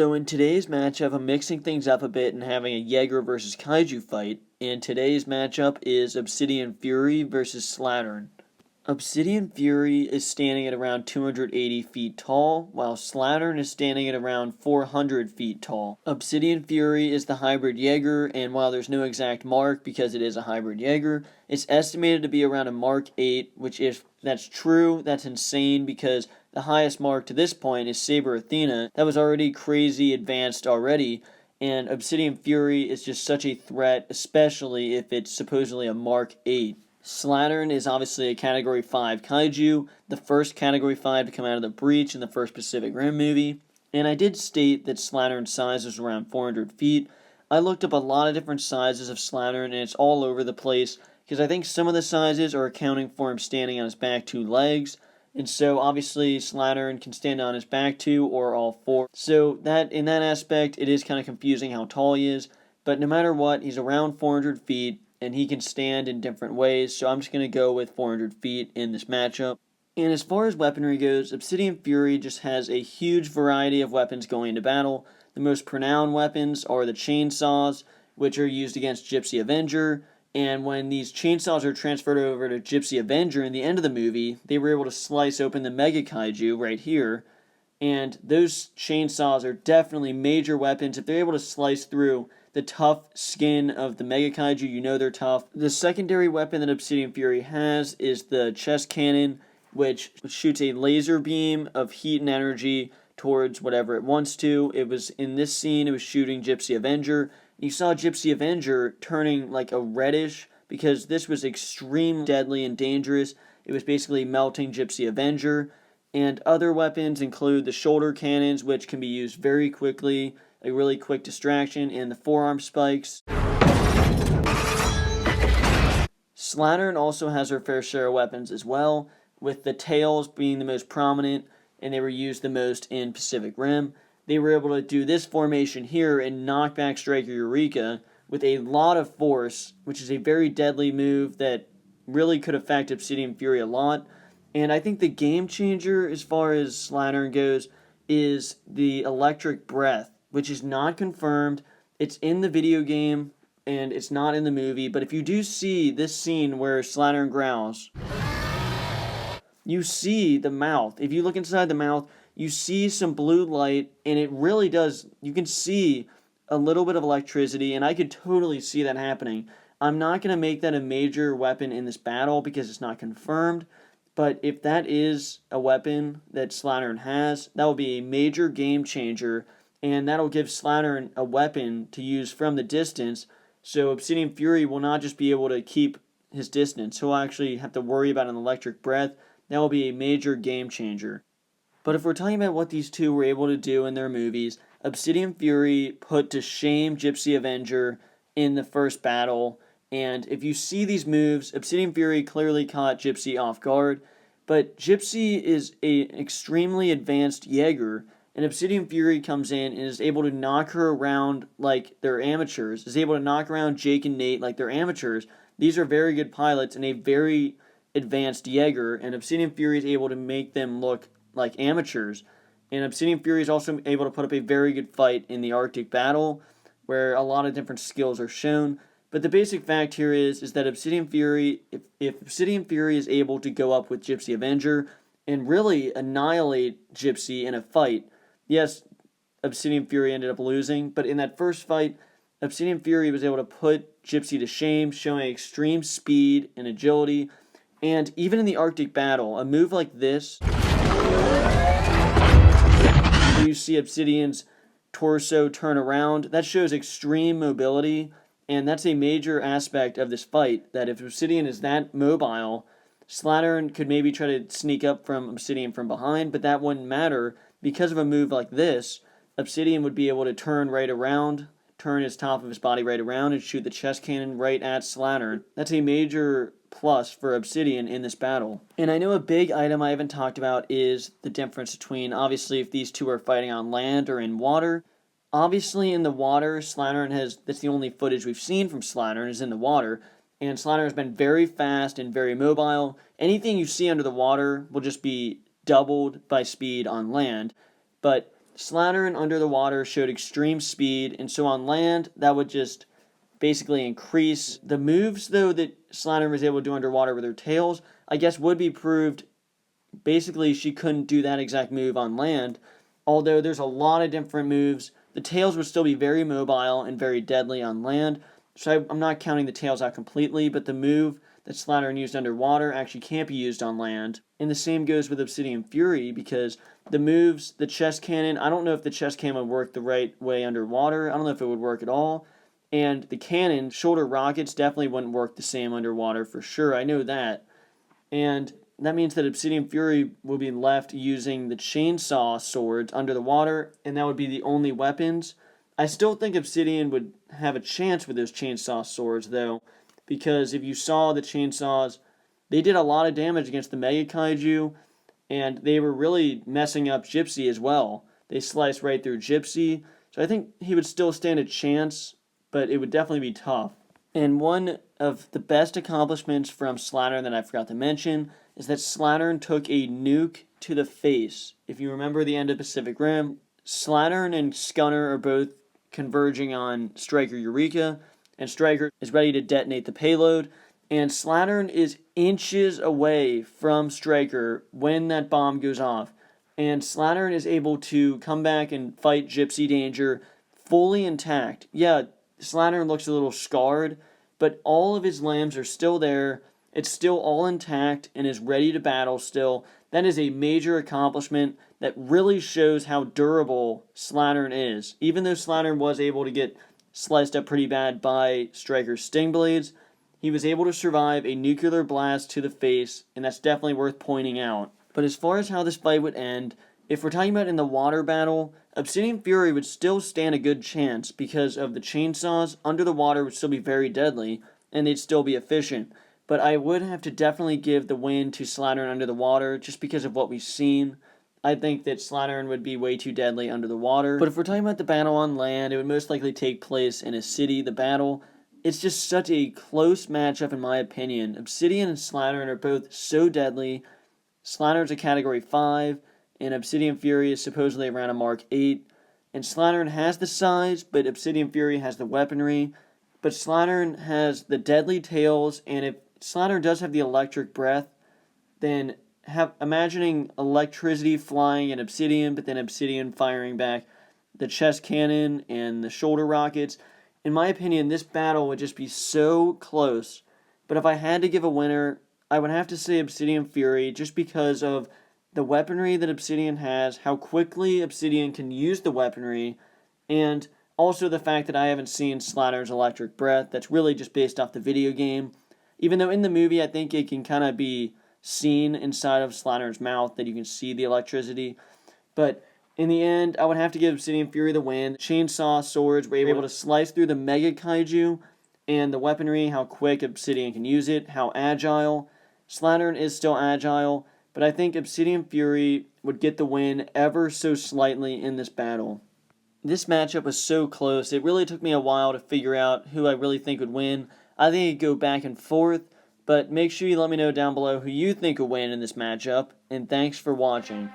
So in today's matchup, I'm mixing things up a bit and having a Jaeger versus Kaiju fight. And today's matchup is Obsidian Fury versus Slattern. Obsidian Fury is standing at around 280 feet tall, while Slattern is standing at around 400 feet tall. Obsidian Fury is the hybrid Jaeger, and while there's no exact mark because it is a hybrid Jaeger, it's estimated to be around a Mark 8, which if that's true, that's insane because the highest mark to this point is Saber Athena. That was already crazy advanced already, and Obsidian Fury is just such a threat, especially if it's supposedly a Mark 8. Slattern is obviously a Category 5 kaiju, the first Category 5 to come out of the breach in the first Pacific Rim movie, and I did state that Slattern's size was around 400 feet. I looked up a lot of different sizes of Slattern, and it's all over the place, because I think some of the sizes are accounting for him standing on his back 2 legs, and so obviously Slattern can stand on his back 2 or all 4. So that in that aspect, it is kind of confusing how tall he is, but no matter what, he's around 400 feet, and he can stand in different ways, so I'm just going to go with 400 feet in this matchup. And as far as weaponry goes, Obsidian Fury just has a huge variety of weapons going into battle. The most pronounced weapons are the chainsaws, which are used against Gypsy Avenger, and when these chainsaws are transferred over to Gypsy Avenger in the end of the movie, they were able to slice open the Mega Kaiju right here, and those chainsaws are definitely major weapons. If they're able to slice through the tough skin of the Mega Kaiju, you know they're tough. The secondary weapon that Obsidian Fury has is the chest cannon, which shoots a laser beam of heat and energy towards whatever it wants to. It was in this scene, it was shooting Gypsy Avenger. You saw Gypsy Avenger turning like a reddish because this was extremely deadly and dangerous. It was basically melting Gypsy Avenger. And other weapons include the shoulder cannons, which can be used very quickly, a really quick distraction, and the forearm spikes. Slattern also has her fair share of weapons as well, with the tails being the most prominent, and they were used the most in Pacific Rim. They were able to do this formation here and knock back Striker Eureka with a lot of force, which is a very deadly move that really could affect Obsidian Fury a lot. And I think the game changer as far as Slattern goes is the electric breath, which is not confirmed. It's in the video game, and it's not in the movie. But if you do see this scene where Slattern growls, you see the mouth. If you look inside the mouth, you see some blue light, and it really does. You can see a little bit of electricity, and I could totally see that happening. I'm not going to make that a major weapon in this battle because it's not confirmed. But if that is a weapon that Slattern has, that will be a major game changer, and that'll give Slattern a weapon to use from the distance, so Obsidian Fury will not just be able to keep his distance, he'll actually have to worry about an electric breath. That will be a major game changer. But if we're talking about what these two were able to do in their movies, Obsidian Fury put to shame Gypsy Avenger in the first battle, and if you see these moves, Obsidian Fury clearly caught Gypsy off guard, but Gypsy is an extremely advanced Jaeger, and Obsidian Fury comes in and is able to knock her around like they're amateurs, is able to knock around Jake and Nate like they're amateurs. These are very good pilots and a very advanced Jaeger, and Obsidian Fury is able to make them look like amateurs. And Obsidian Fury is also able to put up a very good fight in the Arctic battle, where a lot of different skills are shown. But the basic fact here is that Obsidian Fury, if Obsidian Fury is able to go up with Gypsy Avenger and really annihilate Gypsy in a fight, yes, Obsidian Fury ended up losing, but in that first fight, Obsidian Fury was able to put Gypsy to shame, showing extreme speed and agility. And even in the Arctic battle, a move like this, where you see Obsidian's torso turn around, that shows extreme mobility. And that's a major aspect of this fight, that if Obsidian is that mobile, Slattern could maybe try to sneak up from Obsidian from behind, but that wouldn't matter. Because of a move like this, Obsidian would be able to turn right around, turn his top of his body right around, and shoot the chest cannon right at Slattern. That's a major plus for Obsidian in this battle. And I know a big item I haven't talked about is the difference between, obviously, if these two are fighting on land or in water. Obviously, in the water, Slattern that's the only footage we've seen from Slattern is in the water, and Slattern has been very fast and very mobile. Anything you see under the water will just be doubled by speed on land, but Slattern under the water showed extreme speed, and so on land, that would just basically increase. The moves, though, that Slattern was able to do underwater with her tails, I guess would be proved. Basically, she couldn't do that exact move on land, although there's a lot of different moves. The tails would still be very mobile and very deadly on land, so I'm not counting the tails out completely, but the move that Slattern used underwater actually can't be used on land. And the same goes with Obsidian Fury, because the moves, the chest cannon, I don't know if the chest cannon would work the right way underwater. I don't know if it would work at all. And the cannon, shoulder rockets, definitely wouldn't work the same underwater for sure. I know that. And that means that Obsidian Fury will be left using the chainsaw swords under the water, and that would be the only weapons. I still think Obsidian would have a chance with those chainsaw swords, though, because if you saw the chainsaws, they did a lot of damage against the Mega Kaiju, and they were really messing up Gypsy as well. They sliced right through Gypsy, so I think he would still stand a chance, but it would definitely be tough. And one of the best accomplishments from Slattern that I forgot to mention is that Slattern took a nuke to the face. If you remember the end of Pacific Rim, Slattern and Scunner are both converging on Striker Eureka, and Striker is ready to detonate the payload, and Slattern is inches away from Striker when that bomb goes off, and Slattern is able to come back and fight Gypsy Danger fully intact. Yeah, Slattern looks a little scarred, but all of his limbs are still there. It's still all intact and is ready to battle still. That is a major accomplishment that really shows how durable Slattern is. Even though Slattern was able to get sliced up pretty bad by Striker's sting blades, he was able to survive a nuclear blast to the face, and that's definitely worth pointing out. But as far as how this fight would end, if we're talking about in the water battle, Obsidian Fury would still stand a good chance because of the chainsaws. Under the water would still be very deadly, and they'd still be efficient. But I would have to definitely give the win to Slattern under the water, just because of what we've seen. I think that Slattern would be way too deadly under the water. But if we're talking about the battle on land, it would most likely take place in a city. The battle, it's just such a close matchup in my opinion. Obsidian and Slattern are both so deadly. Slattern's a Category 5, and Obsidian Fury is supposedly around a Mark 8. And Slattern has the size, but Obsidian Fury has the weaponry. But Slattern has the deadly tails, and if Slattern does have the electric breath, then imagining electricity flying in Obsidian, but then Obsidian firing back the chest cannon and the shoulder rockets. In my opinion, this battle would just be so close. But if I had to give a winner, I would have to say Obsidian Fury, just because of the weaponry that Obsidian has, how quickly Obsidian can use the weaponry, and also the fact that I haven't seen Slattern's electric breath. That's really just based off the video game. Even though in the movie I think it can kind of be seen inside of Slattern's mouth, that you can see the electricity. But in the end, I would have to give Obsidian Fury the win. Chainsaw swords were able to slice through the Mega Kaiju, and the weaponry, how quick Obsidian can use it, how agile. Slattern is still agile, but I think Obsidian Fury would get the win ever so slightly in this battle. This matchup was so close, it really took me a while to figure out who I really think would win. I think it'd go back and forth, but make sure you let me know down below who you think will win in this matchup, and thanks for watching.